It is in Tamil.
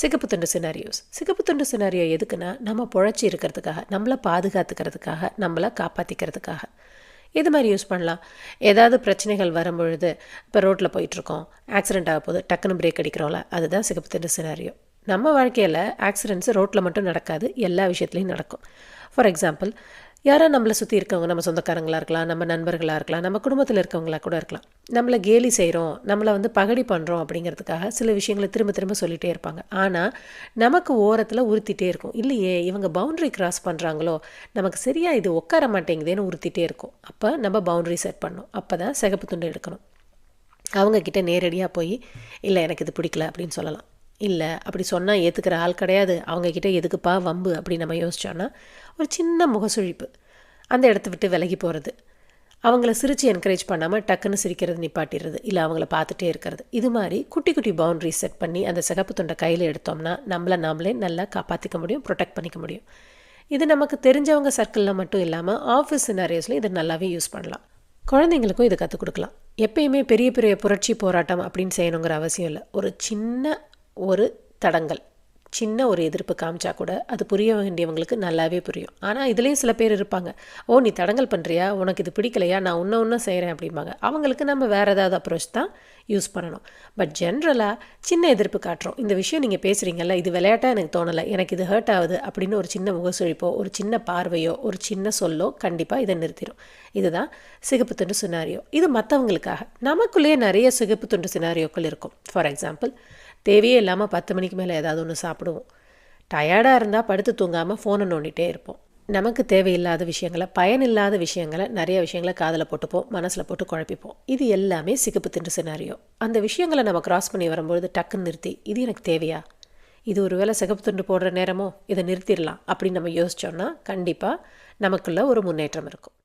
சிகப்பு துண்டு சினாரியோஸ். சிகப்பு துண்டு சினாரியோ எதுக்குன்னா, நம்ம பொழைச்சி இருக்கிறதுக்காக, நம்மளை பாதுகாத்துக்கிறதுக்காக, நம்மளை காப்பாற்றிக்கிறதுக்காக. இது மாதிரி யூஸ் பண்ணலாம். ஏதாவது பிரச்சனைகள் வரும்பொழுது, இப்போ ரோட்டில் போயிட்டுருக்கோம், ஆக்சிடென்ட் ஆக போது டக்குன்னு பிரேக் அடிக்கிறோம்ல, அதுதான் சிகப்பு துண்டு சினாரியோ. நம்ம வாழ்க்கையில் ஆக்சிடென்ட்ஸ் ரோட்டில் மட்டும் நடக்காது, எல்லா விஷயத்துலையும் நடக்கும். ஃபார் எக்ஸாம்பிள், யாரோ நம்மளை சுற்றி இருக்கவங்க, நம்ம சொந்தக்காரங்களாக இருக்கலாம், நம்ம நண்பர்களாக இருக்கலாம், நம்ம குடும்பத்தில் இருக்கவங்களாக கூட இருக்கலாம். நம்மளை கேலி செய்கிறோம், நம்மளை பகடி பண்ணுறோம் அப்படிங்கிறதுக்காக சில விஷயங்களை திரும்ப திரும்ப சொல்லிகிட்டே இருப்பாங்க. ஆனால் நமக்கு ஓரத்தில் உறுத்திட்டே இருக்கும், இல்லையே இவங்க பவுண்ட்ரி கிராஸ் பண்ணுறாங்களோ, நமக்கு சரியாக இது உட்கார மாட்டேங்குதேன்னு உறுத்திட்டே இருக்கும். அப்போ நம்ம பவுண்ட்ரி செட் பண்ணணும். அப்போ தான் சிகப்பு துண்டு எடுக்கணும். அவங்கக்கிட்ட நேரடியாக போய், இல்லை எனக்கு இது பிடிக்கல அப்படின்னு சொல்லலாம். இல்லை அப்படி சொன்னால் ஏற்றுக்கிற ஆள் கிடையாது, அவங்கக்கிட்ட எதுக்குப்பா வம்பு அப்படின்னு நம்ம யோசித்தோன்னா, ஒரு சின்ன முகசுழிப்பு, அந்த இடத்த விட்டு விலகி போகிறது, அவங்கள சிரித்து என்கரேஜ் பண்ணாமல் டக்குன்னு சிரிக்கிறது நிப்பாட்டிடுறது, இல்லை அவங்கள பார்த்துட்டே இருக்கிறது. இது மாதிரி குட்டி குட்டி பவுண்ட்ரி செட் பண்ணி அந்த சிகப்பு துண்டை கையில் எடுத்தோம்னா நாமளே நல்லா காப்பாற்றிக்க முடியும், ப்ரொடெக்ட் பண்ணிக்க முடியும். இது நமக்கு தெரிஞ்சவங்க சர்க்கிளில் மட்டும் இல்லாமல் ஆஃபீஸ் சினாரியோஸில் இதை நல்லாவே யூஸ் பண்ணலாம். குழந்தைங்களுக்கும் இதை கற்றுக் கொடுக்கலாம். எப்பயுமே பெரிய பெரிய புரட்சி போராட்டம் அப்படின்னு செய்யணுங்கிற அவசியம் இல்லை. ஒரு சின்ன ஒரு தடங்கல், சின்ன ஒரு எதிர்ப்பு காமிச்சா கூட அது புரிய வேண்டியவங்களுக்கு நல்லாவே புரியும். ஆனால் இதுலேயும் சில பேர் இருப்பாங்க, ஓ நீ தடங்கல் பண்ணுறியா, உனக்கு இது பிடிக்கலையா, நான் இன்னும் செய்கிறேன் அப்படிம்பாங்க. அவங்களுக்கு நம்ம வேறு ஏதாவது அப்ரோச் தான் யூஸ் பண்ணணும். பட் ஜென்ரலாக சின்ன எதிர்ப்பு காட்டுறோம், இந்த விஷயம் நீங்கள் பேசுகிறீங்கல்ல, இது விளையாட்டாக எனக்கு தோணலை, எனக்கு இது ஹர்ட் ஆகுது அப்படின்னு ஒரு சின்ன முகசுழிப்போ, ஒரு சின்ன பார்வையோ, ஒரு சின்ன சொல்லோ கண்டிப்பாக இதை நிறுத்திடும். இதுதான் சிகப்பு துண்டு சினாரியோ. இது மற்றவங்களுக்காக. நமக்குள்ளேயே நிறைய சிகப்பு துண்டு சினாரியோக்கள் இருக்கும். ஃபார் எக்ஸாம்பிள், தேவையே இல்லாமல் 10 மணிக்கு மேலே ஏதாவது ஒன்று சாப்பிடுவோம். டயர்டாக இருந்தால் படுத்து தூங்காமல் ஃபோனை நோண்டிகிட்டே இருப்போம். நமக்கு தேவையில்லாத விஷயங்களை, பயனில்லாத விஷயங்களை, நிறைய விஷயங்களை காதில் போட்டுப்போம், மனசில் போட்டு குழப்பிப்போம். இது எல்லாமே சிகப்பு துண்டு சினாரியோ. அந்த விஷயங்களை நம்ம கிராஸ் பண்ணி வரும்பொழுது டக்குன்னு நிறுத்தி, இது எனக்கு தேவையா, இது ஒரு வேளை சிகப்பு துண்டு போடுற நேரமோ, இதை நிறுத்திடலாம் அப்படின்னு நம்ம யோசித்தோம்னா கண்டிப்பாக நமக்குள்ள ஒரு முன்னேற்றம் இருக்கும்.